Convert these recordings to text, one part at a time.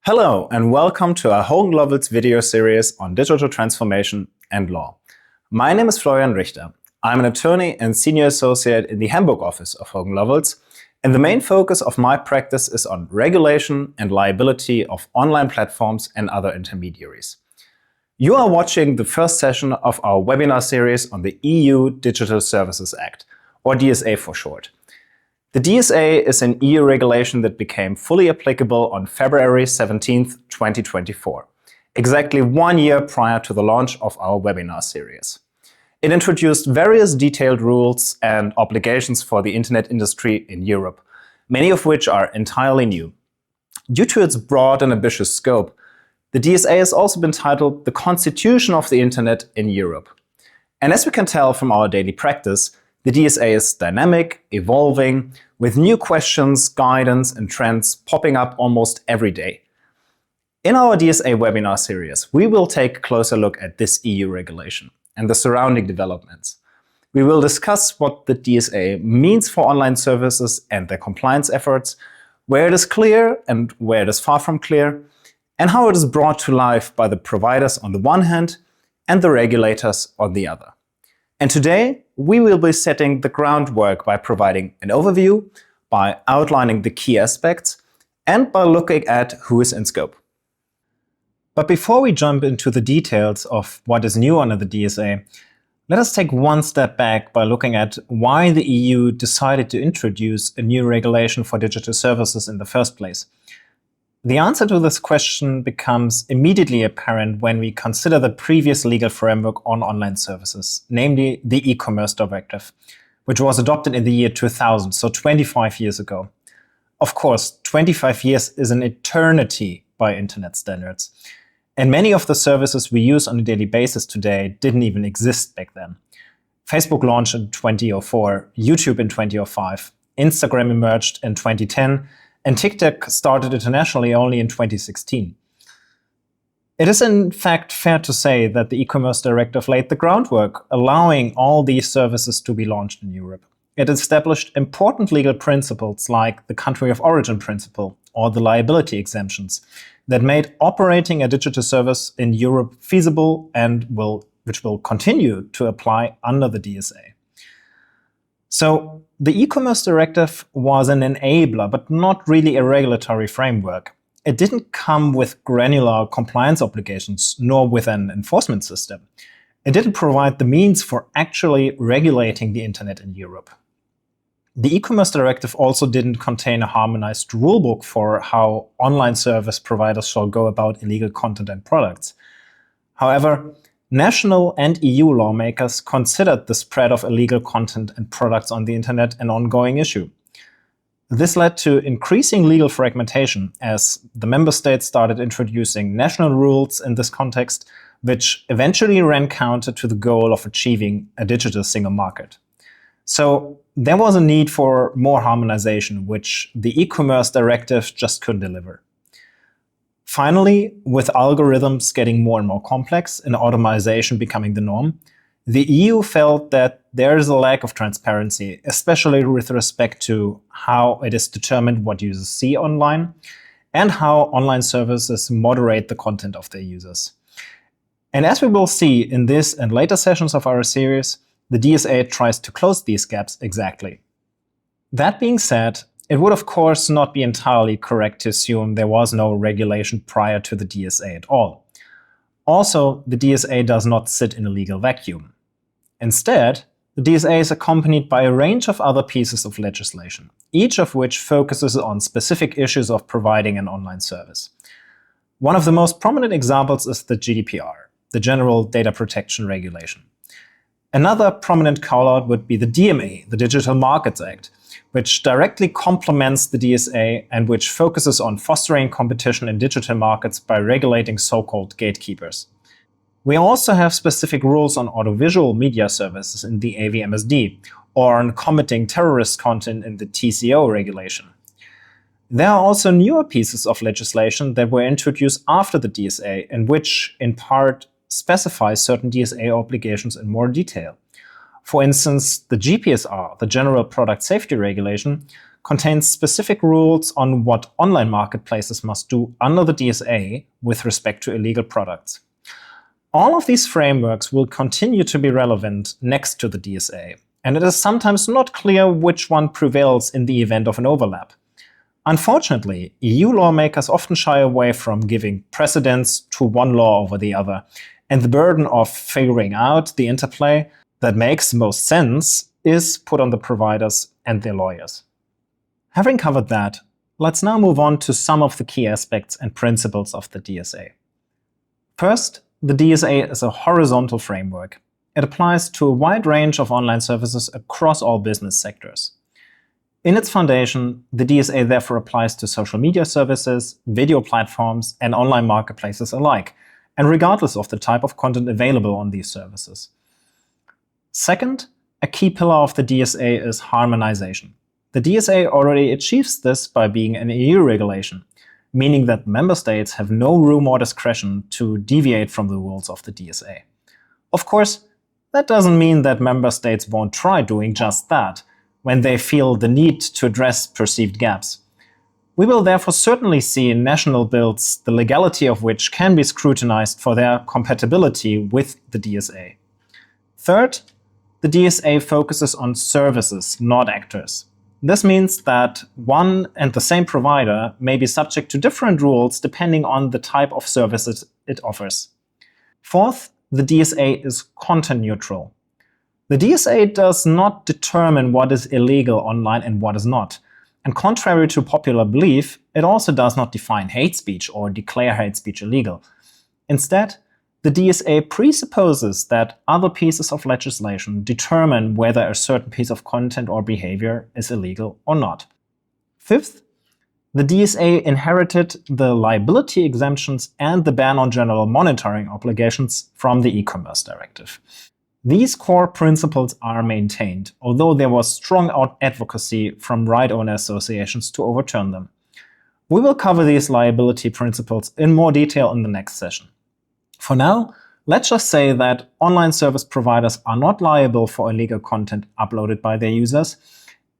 Hello and welcome to our Hogan Lovells video series on digital transformation and law. My name is Florian Richter. I'm an attorney and senior associate in the Hamburg office of Hogan Lovells, and the main focus of my practice is on regulation and liability of online platforms and other intermediaries. You are watching the first session of our webinar series on the EU Digital Services Act, or DSA for short. The DSA is an EU regulation that became fully applicable on February 17, 2024, exactly 1 year prior to the launch of our webinar series. It introduced various detailed rules and obligations for the internet industry in Europe, many of which are entirely new. Due to its broad and ambitious scope, the DSA has also been titled the Constitution of the Internet in Europe. And as we can tell from our daily practice, the DSA is dynamic, evolving, with new questions, guidance, and trends popping up almost every day. In our DSA webinar series, we will take a closer look at this EU regulation and the surrounding developments. We will discuss what the DSA means for online services and their compliance efforts, where it is clear and where it is far from clear, and how it is brought to life by the providers on the one hand and the regulators on the other. And today, we will be setting the groundwork by providing an overview, by outlining the key aspects, and by looking at who is in scope. But before we jump into the details of what is new under the DSA, let us take one step back by looking at why the EU decided to introduce a new regulation for digital services in the first place. The answer to this question becomes immediately apparent when we consider the previous legal framework on online services, namely the e-commerce directive, which was adopted in the year 2000, so 25 years ago. Of course, 25 years is an eternity by internet standards, and many of the services we use on a daily basis today didn't even exist back then. Facebook launched in 2004, YouTube in 2005, Instagram emerged in 2010, and TikTok started internationally only in 2016. It is in fact fair to say that the e-commerce directive laid the groundwork, allowing all these services to be launched in Europe. It established important legal principles like the country of origin principle or the liability exemptions that made operating a digital service in Europe feasible and which will continue to apply under the DSA. So the e-commerce directive was an enabler, but not really a regulatory framework. It didn't come with granular compliance obligations, nor with an enforcement system. It didn't provide the means for actually regulating the internet in Europe. The e-commerce directive also didn't contain a harmonized rulebook for how online service providers shall go about illegal content and products. However, national and EU lawmakers considered the spread of illegal content and products on the internet an ongoing issue. This led to increasing legal fragmentation as the member states started introducing national rules in this context, which eventually ran counter to the goal of achieving a digital single market. So there was a need for more harmonization, which the e-commerce directive just couldn't deliver. Finally, with algorithms getting more and more complex and automation becoming the norm, the EU felt that there is a lack of transparency, especially with respect to how it is determined what users see online and how online services moderate the content of their users. And as we will see in this and later sessions of our series, the DSA tries to close these gaps exactly. That being said, it would of course not be entirely correct to assume there was no regulation prior to the DSA at all. Also, the DSA does not sit in a legal vacuum. Instead, the DSA is accompanied by a range of other pieces of legislation, each of which focuses on specific issues of providing an online service. One of the most prominent examples is the GDPR, the General Data Protection Regulation. Another prominent callout would be the DMA, the Digital Markets Act, which directly complements the DSA and which focuses on fostering competition in digital markets by regulating so-called gatekeepers. We also have specific rules on audiovisual media services in the AVMSD, or on combating terrorist content in the TCO regulation. There are also newer pieces of legislation that were introduced after the DSA, and which, in part, specify certain DSA obligations in more detail. For instance, the GPSR, the General Product Safety Regulation, contains specific rules on what online marketplaces must do under the DSA with respect to illegal products. All of these frameworks will continue to be relevant next to the DSA, and it is sometimes not clear which one prevails in the event of an overlap. Unfortunately, EU lawmakers often shy away from giving precedence to one law over the other, and the burden of figuring out the interplay that makes most sense is put on the providers and their lawyers. Having covered that, let's now move on to some of the key aspects and principles of the DSA. First, the DSA is a horizontal framework. It applies to a wide range of online services across all business sectors. In its foundation, the DSA therefore applies to social media services, video platforms, and online marketplaces alike, and regardless of the type of content available on these services. Second, a key pillar of the DSA is harmonization. The DSA already achieves this by being an EU regulation, meaning that member states have no room or discretion to deviate from the rules of the DSA. Of course, that doesn't mean that member states won't try doing just that when they feel the need to address perceived gaps. We will therefore certainly see national bills, the legality of which can be scrutinized for their compatibility with the DSA. Third, the DSA focuses on services, not actors. This means that one and the same provider may be subject to different rules depending on the type of services it offers. Fourth, the DSA is content neutral. The DSA does not determine what is illegal online and what is not. And contrary to popular belief, it also does not define hate speech or declare hate speech illegal. Instead, the DSA presupposes that other pieces of legislation determine whether a certain piece of content or behavior is illegal or not. Fifth, the DSA inherited the liability exemptions and the ban on general monitoring obligations from the e-commerce directive. These core principles are maintained, although there was strong advocacy from right owner associations to overturn them. We will cover these liability principles in more detail in the next session. For now, let's just say that online service providers are not liable for illegal content uploaded by their users,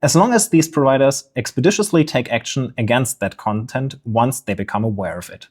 as long as these providers expeditiously take action against that content once they become aware of it.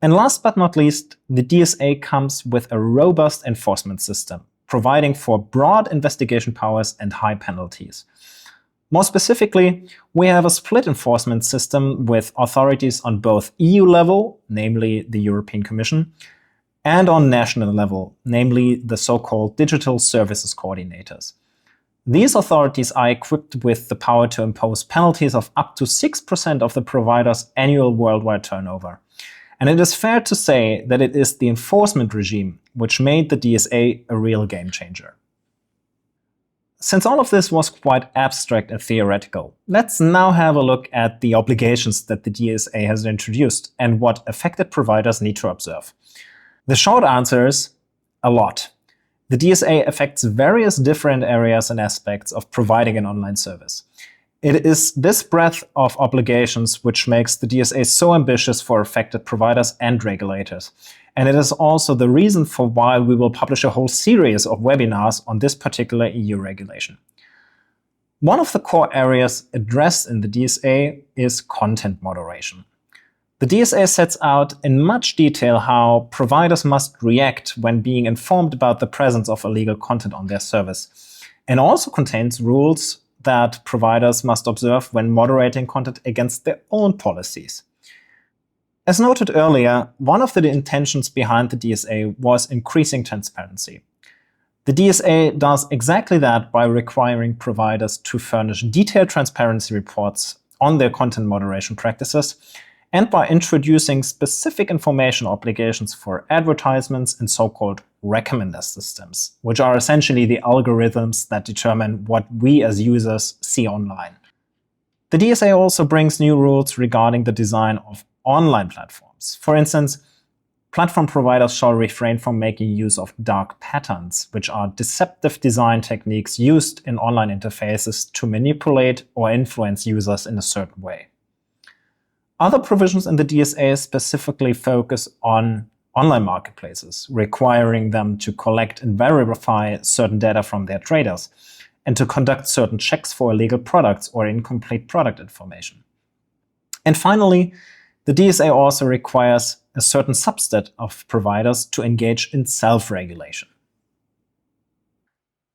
And last but not least, the DSA comes with a robust enforcement system, providing for broad investigation powers and high penalties. More specifically, we have a split enforcement system with authorities on both EU level, namely the European Commission, and on national level, namely the so-called Digital Services Coordinators. These authorities are equipped with the power to impose penalties of up to 6% of the provider's annual worldwide turnover. And it is fair to say that it is the enforcement regime which made the DSA a real game changer. Since all of this was quite abstract and theoretical, let's now have a look at the obligations that the DSA has introduced and what affected providers need to observe. The short answer is a lot. The DSA affects various different areas and aspects of providing an online service. It is this breadth of obligations which makes the DSA so ambitious for affected providers and regulators. And it is also the reason for why we will publish a whole series of webinars on this particular EU regulation. One of the core areas addressed in the DSA is content moderation. The DSA sets out in much detail how providers must react when being informed about the presence of illegal content on their service, and also contains rules that providers must observe when moderating content against their own policies. As noted earlier, one of the intentions behind the DSA was increasing transparency. The DSA does exactly that by requiring providers to furnish detailed transparency reports on their content moderation practices, and by introducing specific information obligations for advertisements and so-called recommender systems, which are essentially the algorithms that determine what we as users see online. The DSA also brings new rules regarding the design of online platforms. For instance, platform providers shall refrain from making use of dark patterns, which are deceptive design techniques used in online interfaces to manipulate or influence users in a certain way. Other provisions in the DSA specifically focus on online marketplaces, requiring them to collect and verify certain data from their traders. and to conduct certain checks for illegal products or incomplete product information. And finally, the DSA also requires a certain subset of providers to engage in self-regulation.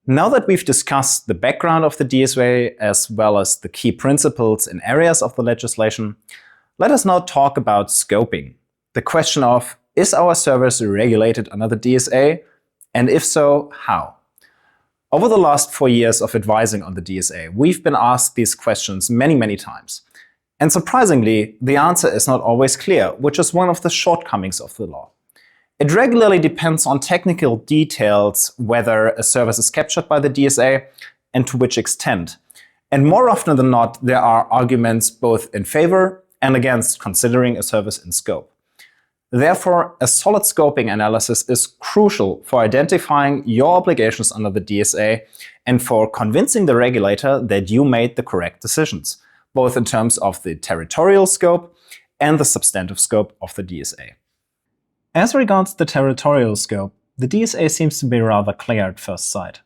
Now that we've discussed the background of the DSA as well as the key principles and areas of the legislation, let us now talk about scoping. The question of, is our service regulated under the DSA? And if so, how? Over the last 4 years of advising on the DSA, we've been asked these questions many times. And surprisingly, the answer is not always clear, which is one of the shortcomings of the law. It regularly depends on technical details whether a service is captured by the DSA and to which extent. And more often than not, there are arguments both in favor and against considering a service in scope. Therefore, a solid scoping analysis is crucial for identifying your obligations under the DSA and for convincing the regulator that you made the correct decisions, both in terms of the territorial scope and the substantive scope of the DSA. As regards the territorial scope, the DSA seems to be rather clear at first sight.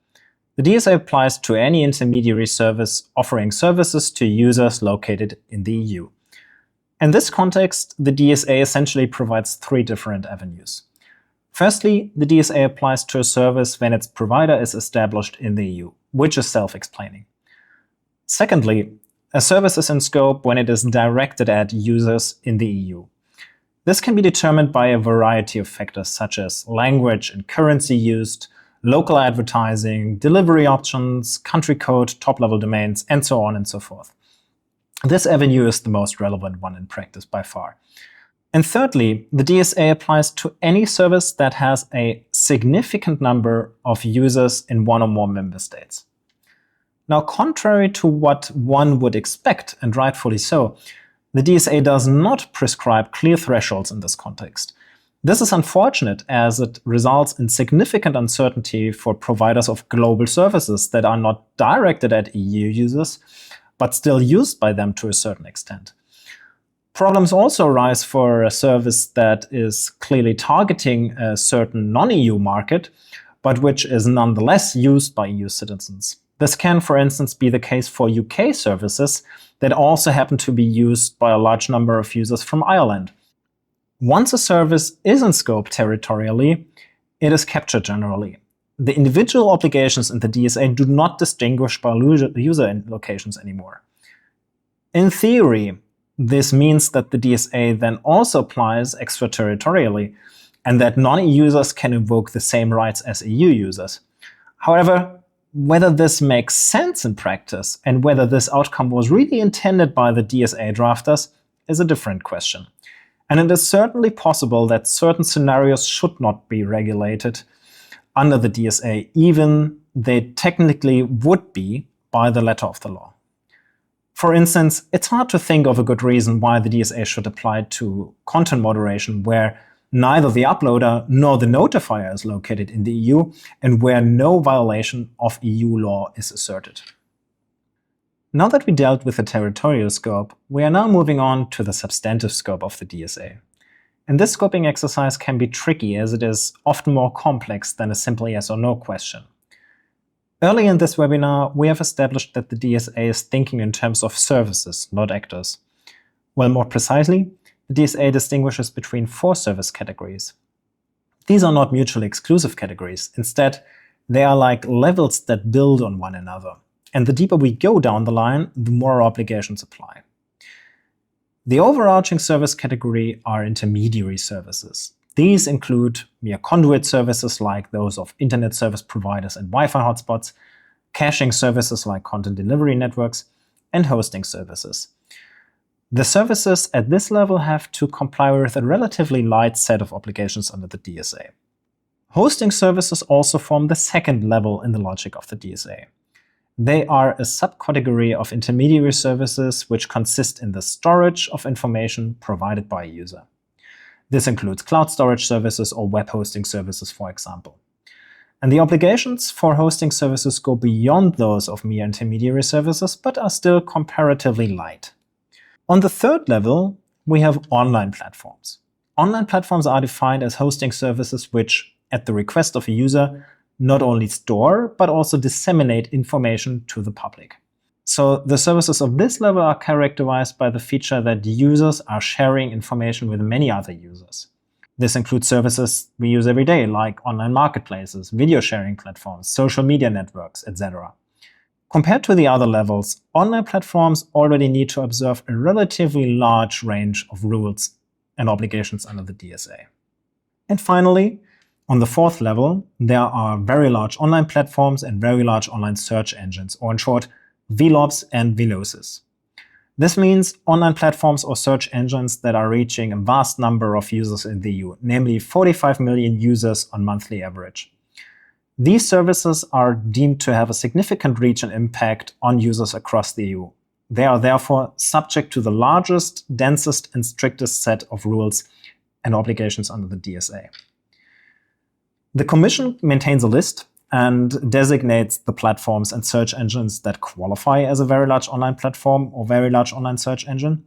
The DSA applies to any intermediary service offering services to users located in the EU. In this context, the DSA essentially provides 3 different avenues. Firstly, the DSA applies to a service when its provider is established in the EU, which is self-explaining. Secondly, a service is in scope when it is directed at users in the EU. This can be determined by a variety of factors such as language and currency used, local advertising, delivery options, country code, top-level domains, and so on and so forth. This avenue is the most relevant one in practice by far. And thirdly, the DSA applies to any service that has a significant number of users in one or more member states. Now, contrary to what one would expect, and rightfully so, the DSA does not prescribe clear thresholds in this context. This is unfortunate as it results in significant uncertainty for providers of global services that are not directed at EU users, but still used by them to a certain extent. Problems also arise for a service that is clearly targeting a certain non-EU market, but which is nonetheless used by EU citizens. This can, for instance, be the case for UK services that also happen to be used by a large number of users from Ireland. Once a service is in scope territorially, it is captured generally. The individual obligations in the DSA do not distinguish by user locations anymore. In theory, this means that the DSA then also applies extraterritorially, and that non-EU users can invoke the same rights as EU users. However, whether this makes sense in practice and whether this outcome was really intended by the DSA drafters is a different question. And it is certainly possible that certain scenarios should not be regulated under the DSA, even they technically would be by the letter of the law. For instance, it's hard to think of a good reason why the DSA should apply to content moderation where neither the uploader nor the notifier is located in the EU and where no violation of EU law is asserted. Now that we dealt with the territorial scope, we are now moving on to the substantive scope of the DSA. And this scoping exercise can be tricky as it is often more complex than a simple yes or no question. Early in this webinar, we have established that the DSA is thinking in terms of services, not actors. Well, more precisely, the DSA distinguishes between 4 service categories. These are not mutually exclusive categories. Instead, they are like levels that build on one another. And the deeper we go down the line, the more obligations apply. The overarching service category are intermediary services. These include mere conduit services like those of internet service providers and Wi-Fi hotspots, caching services like content delivery networks, and hosting services. The services at this level have to comply with a relatively light set of obligations under the DSA. Hosting services also form the second level in the logic of the DSA. They are a subcategory of intermediary services which consist in the storage of information provided by a user. This includes cloud storage services or web hosting services, for example. And the obligations for hosting services go beyond those of mere intermediary services, but are still comparatively light. On the third level, we have online platforms. Online platforms are defined as hosting services which, at the request of a user, not only store, but also disseminate information to the public. So the services of this level are characterized by the feature that users are sharing information with many other users. This includes services we use every day, like online marketplaces, video sharing platforms, social media networks, etc. Compared to the other levels, online platforms already need to observe a relatively large range of rules and obligations under the DSA. And finally, on the fourth level, there are very large online platforms and very large online search engines, or in short, VLOPs and VLOCs. This means online platforms or search engines that are reaching a vast number of users in the EU, namely 45 million users on monthly average. These services are deemed to have a significant reach and impact on users across the EU. They are therefore subject to the largest, densest, and strictest set of rules and obligations under the DSA. The Commission maintains a list and designates the platforms and search engines that qualify as a very large online platform or very large online search engine.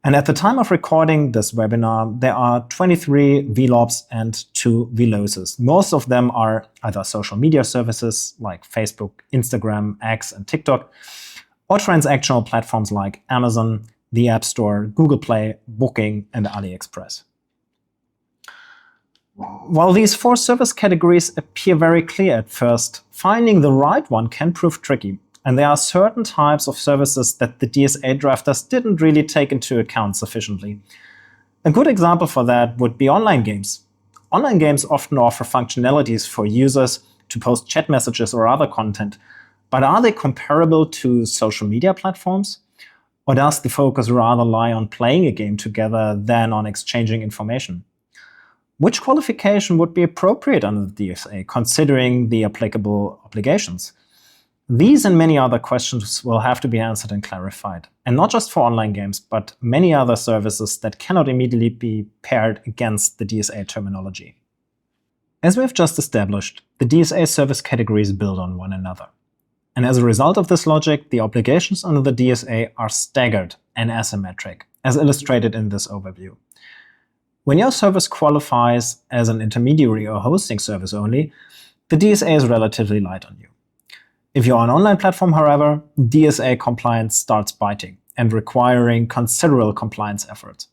And at the time of recording this webinar, there are 23 VLOPs and 2 VLOCs. Most of them are either social media services like Facebook, Instagram, X, and TikTok, or transactional platforms like Amazon, the App Store, Google Play, Booking, and AliExpress. While these 4 service categories appear very clear at first, finding the right one can prove tricky, and there are certain types of services that the DSA drafters didn't really take into account sufficiently. A good example for that would be online games. Online games often offer functionalities for users to post chat messages or other content, but are they comparable to social media platforms? Or does the focus rather lie on playing a game together than on exchanging information? Which qualification would be appropriate under the DSA, considering the applicable obligations? These and many other questions will have to be answered and clarified, and not just for online games, but many other services that cannot immediately be paired against the DSA terminology. As we have just established, the DSA service categories build on one another. And as a result of this logic, the obligations under the DSA are staggered and asymmetric, as illustrated in this overview. When your service qualifies as an intermediary or hosting service only, the DSA is relatively light on you. If you're an online platform, however, DSA compliance starts biting and requiring considerable compliance efforts.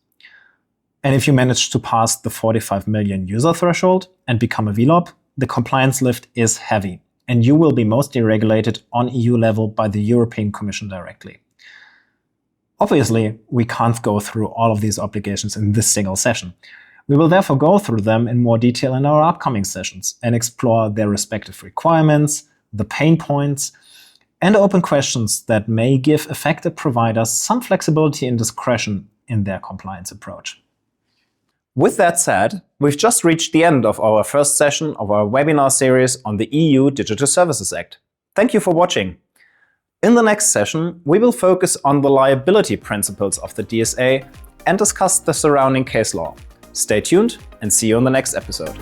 And if you manage to pass the 45 million user threshold and become a VLOP, the compliance lift is heavy, and you will be mostly regulated on EU level by the European Commission directly. Obviously, we can't go through all of these obligations in this single session. We will therefore go through them in more detail in our upcoming sessions and explore their respective requirements, the pain points, and open questions that may give affected providers some flexibility and discretion in their compliance approach. With that said, we've just reached the end of our first session of our webinar series on the EU Digital Services Act. Thank you for watching. In the next session, we will focus on the liability principles of the DSA and discuss the surrounding case law. Stay tuned and see you in the next episode.